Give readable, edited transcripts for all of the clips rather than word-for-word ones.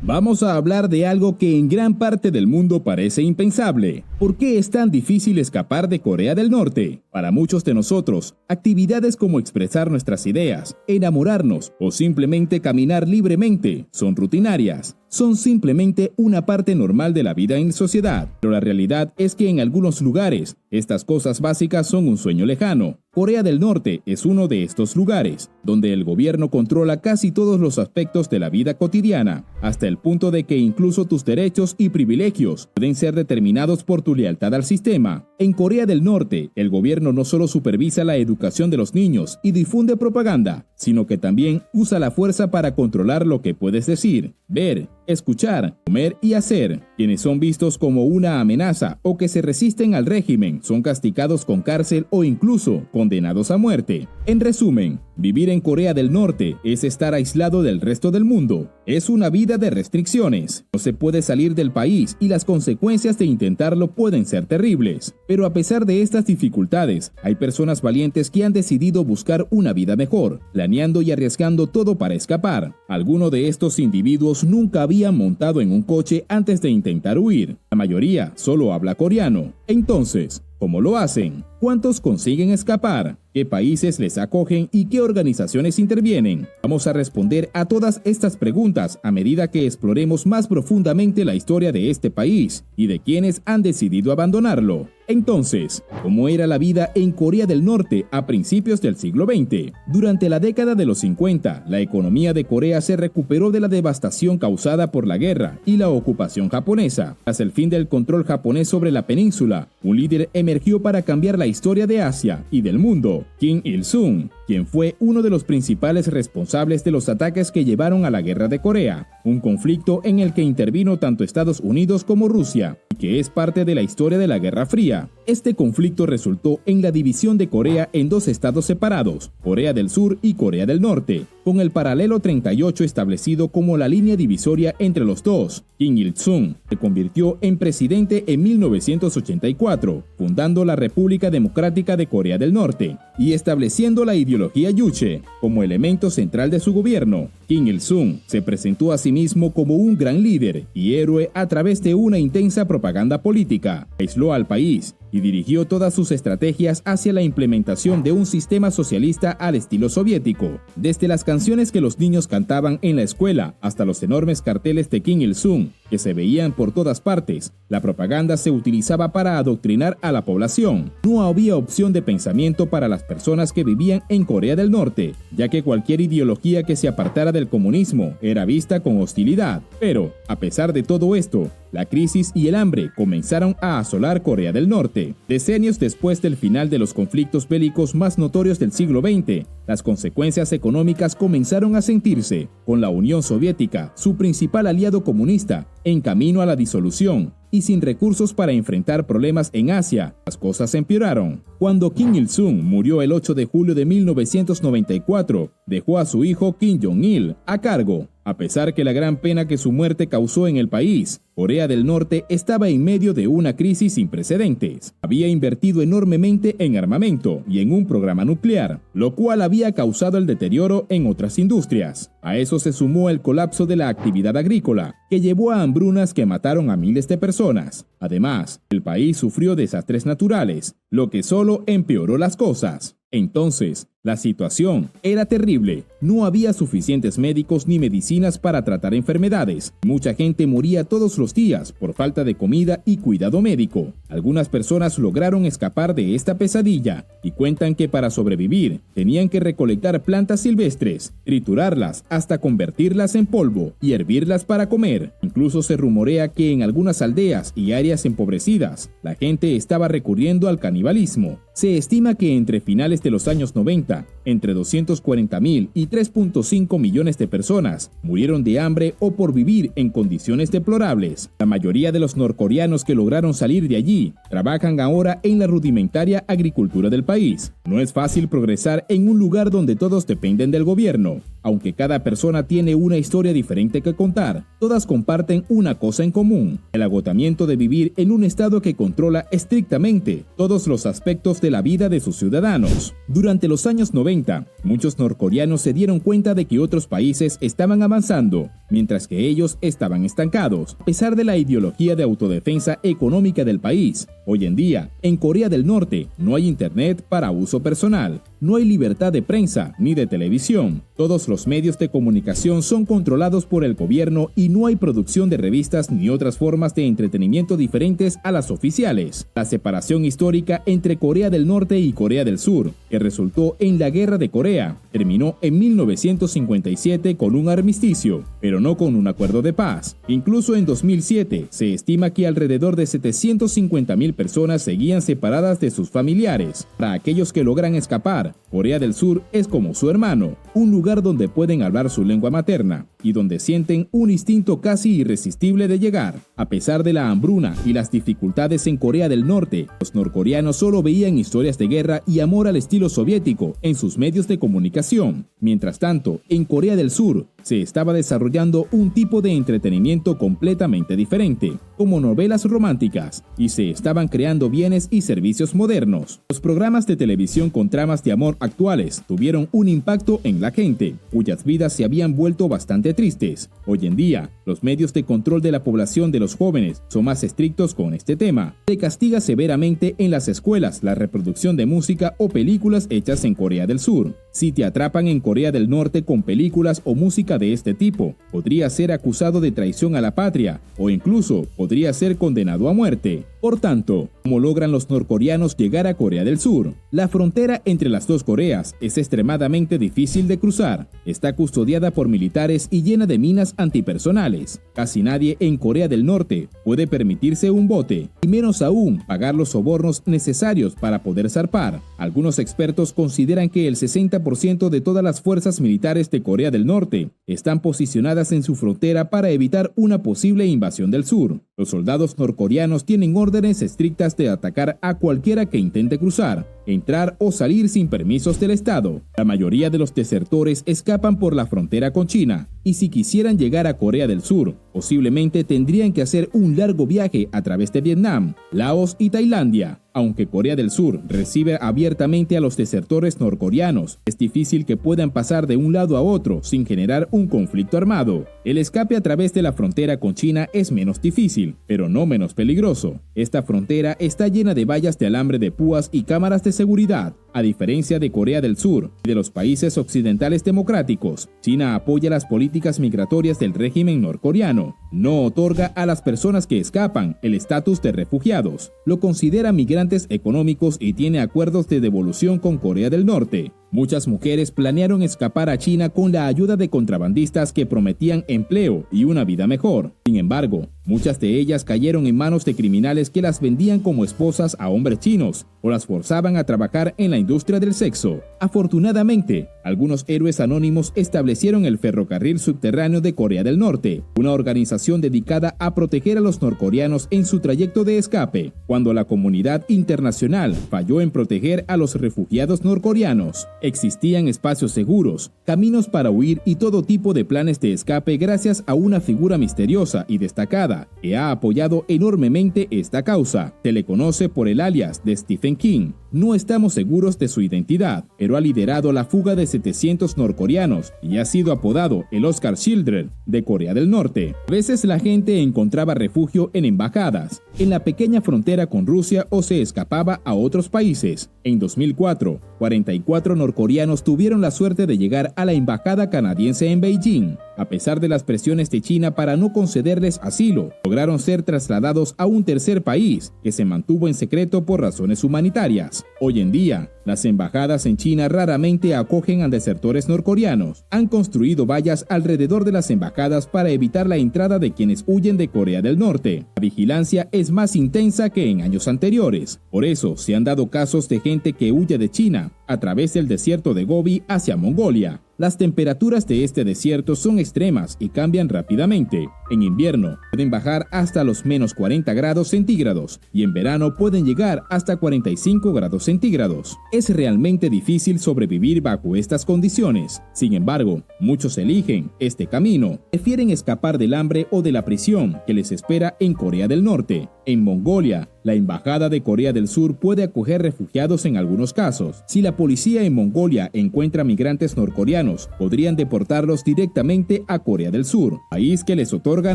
Vamos a hablar de algo que en gran parte del mundo parece impensable. ¿Por qué es tan difícil escapar de Corea del Norte? Para muchos de nosotros, actividades como expresar nuestras ideas, enamorarnos o simplemente caminar libremente son rutinarias. Son simplemente una parte normal de la vida en sociedad, pero la realidad es que en algunos lugares, estas cosas básicas son un sueño lejano. Corea del Norte es uno de estos lugares, donde el gobierno controla casi todos los aspectos de la vida cotidiana, hasta el punto de que incluso tus derechos y privilegios pueden ser determinados por tu lealtad al sistema. En Corea del Norte, el gobierno no solo supervisa la educación de los niños y difunde propaganda, sino que también usa la fuerza para controlar lo que puedes decir, ver, escuchar, comer y hacer. Quienes son vistos como una amenaza o que se resisten al régimen son castigados con cárcel o incluso condenados a muerte. En resumen, vivir en Corea del Norte es estar aislado del resto del mundo. Es una vida de restricciones. No se puede salir del país y las consecuencias de intentarlo pueden ser terribles. Pero a pesar de estas dificultades, hay personas valientes que han decidido buscar una vida mejor, planeando y arriesgando todo para escapar. Algunos de estos individuos nunca habían montado en un coche antes de intentar huir. La mayoría solo habla coreano. Entonces, ¿cómo lo hacen? ¿Cuántos consiguen escapar? ¿Qué países les acogen y qué organizaciones intervienen? Vamos a responder a todas estas preguntas a medida que exploremos más profundamente la historia de este país y de quienes han decidido abandonarlo. Entonces, ¿cómo era la vida en Corea del Norte a principios del siglo XX? Durante la década de los 50, la economía de Corea se recuperó de la devastación causada por la guerra y la ocupación japonesa. Tras el fin del control japonés sobre la península, un líder emergió para cambiar la historia de Asia y del mundo, Kim Il-sung, quien fue uno de los principales responsables de los ataques que llevaron a la Guerra de Corea, un conflicto en el que intervino tanto Estados Unidos como Rusia, y que es parte de la historia de la Guerra Fría. Este conflicto resultó en la división de Corea en dos estados separados, Corea del Sur y Corea del Norte, con el paralelo 38 establecido como la línea divisoria entre los dos. Kim Il-sung se convirtió en presidente en 1984, fundando la República Democrática de Corea del Norte y estableciendo la ideología Juche como elemento central de su gobierno. Kim Il-sung se presentó a sí mismo como un gran líder y héroe a través de una intensa propaganda política. Aisló al país y dirigió todas sus estrategias hacia la implementación de un sistema socialista al estilo soviético. Desde las canciones que los niños cantaban en la escuela hasta los enormes carteles de Kim Il-sung que se veían por todas partes, la propaganda se utilizaba para adoctrinar a la población. No había opción de pensamiento para las personas que vivían en Corea del Norte, ya que cualquier ideología que se apartara del comunismo era vista con hostilidad. Pero, a pesar de todo esto, la crisis y el hambre comenzaron a asolar Corea del Norte. Decenios después del final de los conflictos bélicos más notorios del siglo XX, las consecuencias económicas comenzaron a sentirse, con la Unión Soviética, su principal aliado comunista, en camino a la disolución, y sin recursos para enfrentar problemas en Asia, las cosas empeoraron. Cuando Kim Il-sung murió el 8 de julio de 1994, dejó a su hijo Kim Jong-il a cargo. A pesar que la gran pena que su muerte causó en el país, Corea del Norte estaba en medio de una crisis sin precedentes. Había invertido enormemente en armamento y en un programa nuclear, lo cual había causado el deterioro en otras industrias. A eso se sumó el colapso de la actividad agrícola, que llevó a hambrunas que mataron a miles de personas. Además, el país sufrió desastres naturales, lo que solo empeoró las cosas. Entonces, la situación era terrible. No había suficientes médicos ni medicinas para tratar enfermedades. Mucha gente moría todos los días por falta de comida y cuidado médico. Algunas personas lograron escapar de esta pesadilla y cuentan que para sobrevivir tenían que recolectar plantas silvestres, triturarlas hasta convertirlas en polvo y hervirlas para comer. Incluso se rumorea que en algunas aldeas y áreas empobrecidas, la gente estaba recurriendo al canibalismo. Se estima que entre finales de los años 90, entre 240,000 y 3.5 millones de personas murieron de hambre o por vivir en condiciones deplorables. La mayoría de los norcoreanos que lograron salir de allí trabajan ahora en la rudimentaria agricultura del país. No es fácil progresar en un lugar donde todos dependen del gobierno. Aunque cada persona tiene una historia diferente que contar, todas comparten una cosa en común: el agotamiento de vivir en un estado que controla estrictamente todos los aspectos de la vida de sus ciudadanos. Durante los años 90, muchos norcoreanos se dieron cuenta de que otros países estaban avanzando, mientras que ellos estaban estancados, a pesar de la ideología de autodefensa económica del país. Hoy en día, en Corea del Norte, no hay internet para uso personal, no hay libertad de prensa ni de televisión. Todos los medios de comunicación son controlados por el gobierno y no hay producción de revistas ni otras formas de entretenimiento diferentes a las oficiales. La separación histórica entre Corea del Norte y Corea del Sur, que resultó en la Guerra de Corea, terminó en 1957 con un armisticio, pero no con un acuerdo de paz. Incluso en 2007 se estima que alrededor de 750,000 personas seguían separadas de sus familiares. Para aquellos que logran escapar, Corea del Sur es como su hermano, un lugar donde pueden hablar su lengua materna y donde sienten un instinto casi irresistible de llegar. A pesar de la hambruna y las dificultades en Corea del Norte, los norcoreanos solo veían historias de guerra y amor al estilo soviético en sus medios de comunicación. Mientras tanto, en Corea del Sur se estaba desarrollando un tipo de entretenimiento completamente diferente, como novelas románticas, y se estaban creando bienes y servicios modernos. Los programas de televisión con tramas de amor actuales tuvieron un impacto en la gente, cuyas vidas se habían vuelto bastante tristes. Hoy en día, los medios de control de la población de los jóvenes son más estrictos con este tema. Se castiga severamente en las escuelas la reproducción de música o películas hechas en Corea del Sur. Si te atrapan en Corea del Norte con películas o música de este tipo, podría ser acusado de traición a la patria o incluso podría ser condenado a muerte. Por tanto, ¿cómo logran los norcoreanos llegar a Corea del Sur? La frontera entre las dos Coreas es extremadamente difícil de cruzar. Está custodiada por militares y llena de minas antipersonales. Casi nadie en Corea del Norte puede permitirse un bote, y menos aún pagar los sobornos necesarios para poder zarpar. Algunos expertos consideran que el 60% de todas las fuerzas militares de Corea del Norte están posicionadas en su frontera para evitar una posible invasión del sur. Los soldados norcoreanos tienen órdenes estrictas de atacar a cualquiera que intente cruzar, entrar o salir sin permisos del Estado. La mayoría de los desertores escapan por la frontera con China, y si quisieran llegar a Corea del Sur, posiblemente tendrían que hacer un largo viaje a través de Vietnam, Laos y Tailandia. Aunque Corea del Sur recibe abiertamente a los desertores norcoreanos, es difícil que puedan pasar de un lado a otro sin generar un conflicto armado. El escape a través de la frontera con China es menos difícil, pero no menos peligroso. Esta frontera está llena de vallas de alambre de púas y cámaras de seguridad. A diferencia de Corea del Sur y de los países occidentales democráticos, China apoya las políticas migratorias del régimen norcoreano. No otorga a las personas que escapan el estatus de refugiados. Lo considera migrantes económicos y tiene acuerdos de devolución con Corea del Norte. Muchas mujeres planearon escapar a China con la ayuda de contrabandistas que prometían empleo y una vida mejor. Sin embargo, muchas de ellas cayeron en manos de criminales que las vendían como esposas a hombres chinos o las forzaban a trabajar en la industria del sexo. Afortunadamente, algunos héroes anónimos establecieron el ferrocarril subterráneo de Corea del Norte, una organización dedicada a proteger a los norcoreanos en su trayecto de escape, cuando la comunidad internacional falló en proteger a los refugiados norcoreanos. Existían espacios seguros, caminos para huir y todo tipo de planes de escape gracias a una figura misteriosa y destacada que ha apoyado enormemente esta causa. Se le conoce por el alias de Stephen King. No estamos seguros de su identidad, pero ha liderado la fuga de 700 norcoreanos y ha sido apodado el Oscar Children de Corea del Norte. A veces la gente encontraba refugio en embajadas, en la pequeña frontera con Rusia o se escapaba a otros países. En 2004, 44 norcoreanos tuvieron la suerte de llegar a la embajada canadiense en Beijing. A pesar de las presiones de China para no concederles asilo, lograron ser trasladados a un tercer país que se mantuvo en secreto por razones humanitarias. Hoy en día, las embajadas en China raramente acogen a desertores norcoreanos. Han construido vallas alrededor de las embajadas para evitar la entrada de quienes huyen de Corea del Norte. La vigilancia es más intensa que en años anteriores. Por eso, se han dado casos de gente que huye de China a través del desierto de Gobi hacia Mongolia. Las temperaturas de este desierto son extremas y cambian rápidamente. En invierno pueden bajar hasta los menos 40 grados centígrados y en verano pueden llegar hasta 45 grados centígrados. Es realmente difícil sobrevivir bajo estas condiciones. Sin embargo, muchos eligen este camino. Prefieren escapar del hambre o de la prisión que les espera en Corea del Norte. En Mongolia, la Embajada de Corea del Sur puede acoger refugiados en algunos casos. Si la policía en Mongolia encuentra migrantes norcoreanos, podrían deportarlos directamente a Corea del Sur, país que les otorga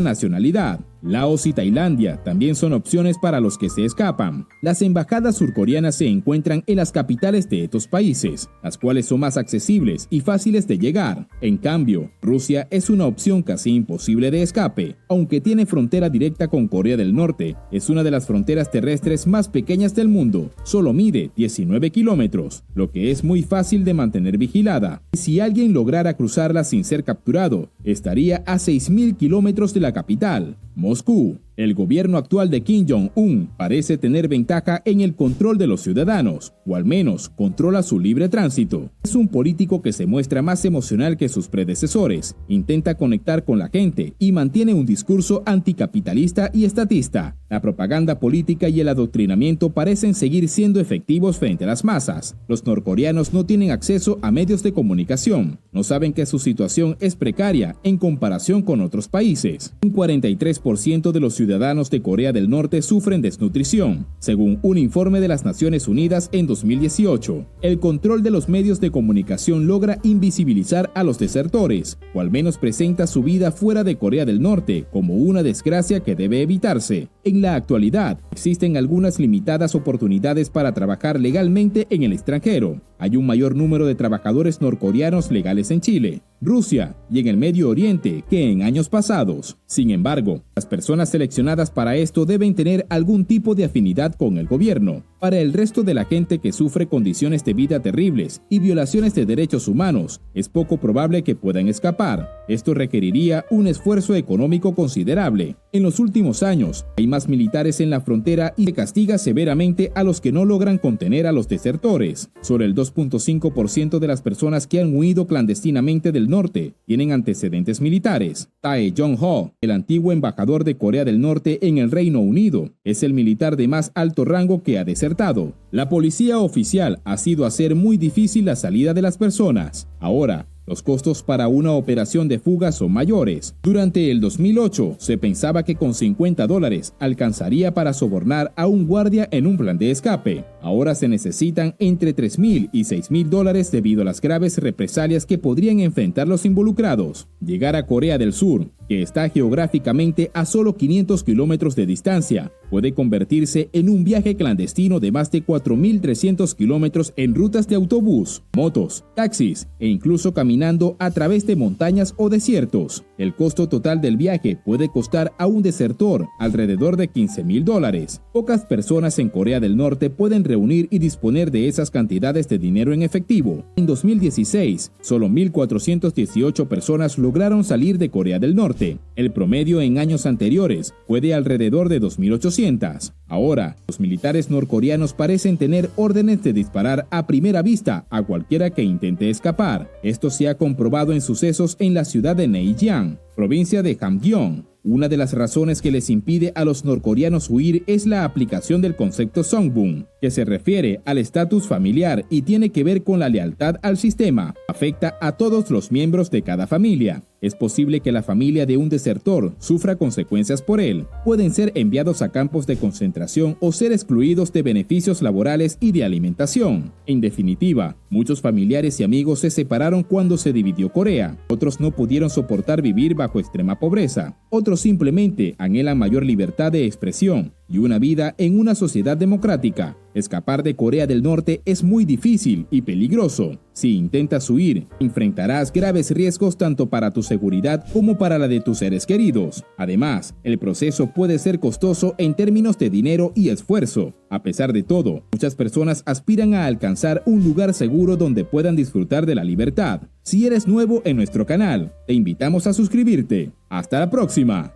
nacionalidad. Laos y Tailandia también son opciones para los que se escapan. Las embajadas surcoreanas se encuentran en las capitales de estos países, las cuales son más accesibles y fáciles de llegar. En cambio, Rusia es una opción casi imposible de escape. Aunque tiene frontera directa con Corea del Norte, es una de las fronteras terrestres más pequeñas del mundo. Solo mide 19 kilómetros, lo que es muy fácil de mantener vigilada. Y si alguien lograra cruzarla sin ser capturado, estaría a 6.000 kilómetros de la capital, Moscú. El gobierno actual de Kim Jong-un parece tener ventaja en el control de los ciudadanos, o al menos controla su libre tránsito. Es un político que se muestra más emocional que sus predecesores, intenta conectar con la gente y mantiene un discurso anticapitalista y estatista. La propaganda política y el adoctrinamiento parecen seguir siendo efectivos frente a las masas. Los norcoreanos no tienen acceso a medios de comunicación, no saben que su situación es precaria en comparación con otros países. Un 43% de los ciudadanos de Corea del Norte sufren desnutrición, según un informe de las Naciones Unidas en 2018. El control de los medios de comunicación logra invisibilizar a los desertores, o al menos presenta su vida fuera de Corea del Norte como una desgracia que debe evitarse. En la actualidad, existen algunas limitadas oportunidades para trabajar legalmente en el extranjero. Hay un mayor número de trabajadores norcoreanos legales en Chile, Rusia y en el Medio Oriente que en años pasados. Sin embargo, las personas seleccionadas para esto deben tener algún tipo de afinidad con el gobierno. Para el resto de la gente que sufre condiciones de vida terribles y violaciones de derechos humanos, es poco probable que puedan escapar. Esto requeriría un esfuerzo económico considerable. En los últimos años, hay más militares en la frontera y se castiga severamente a los que no logran contener a los desertores. Sobre el 2.5% de las personas que han huido clandestinamente del norte tienen antecedentes militares. Tae Jong-ho, el antiguo embajador de Corea del Norte en el Reino Unido, es el militar de más alto rango que ha desertado. La policía oficial ha sido hacer muy difícil la salida de las personas. Ahora, los costos para una operación de fuga son mayores. Durante el 2008, se pensaba que con $50 alcanzaría para sobornar a un guardia en un plan de escape. Ahora se necesitan entre $3.000 y $6.000 debido a las graves represalias que podrían enfrentar los involucrados. Llegar a Corea del Sur, que está geográficamente a solo 500 kilómetros de distancia, puede convertirse en un viaje clandestino de más de 4.300 kilómetros en rutas de autobús, motos, taxis e incluso caminando a través de montañas o desiertos. El costo total del viaje puede costar a un desertor alrededor de $15.000. Pocas personas en Corea del Norte pueden reunir y disponer de esas cantidades de dinero en efectivo. En 2016, solo 1.418 personas lograron salir de Corea del Norte. El promedio en años anteriores fue de alrededor de 2.800. Ahora, los militares norcoreanos parecen tener órdenes de disparar a primera vista a cualquiera que intente escapar. Esto se ha comprobado en sucesos en la ciudad de Neijiang, provincia de Hamgyong. Una de las razones que les impide a los norcoreanos huir es la aplicación del concepto Songbun, que se refiere al estatus familiar y tiene que ver con la lealtad al sistema. Afecta a todos los miembros de cada familia. Es posible que la familia de un desertor sufra consecuencias por él. Pueden ser enviados a campos de concentración o ser excluidos de beneficios laborales y de alimentación. En definitiva, muchos familiares y amigos se separaron cuando se dividió Corea. Otros no pudieron soportar vivir bajo extrema pobreza. Otros simplemente anhelan mayor libertad de expresión y una vida en una sociedad democrática. Escapar de Corea del Norte es muy difícil y peligroso. Si intentas huir, enfrentarás graves riesgos tanto para tu seguridad como para la de tus seres queridos. Además, el proceso puede ser costoso en términos de dinero y esfuerzo. A pesar de todo, muchas personas aspiran a alcanzar un lugar seguro donde puedan disfrutar de la libertad. Si eres nuevo en nuestro canal, te invitamos a suscribirte. ¡Hasta la próxima!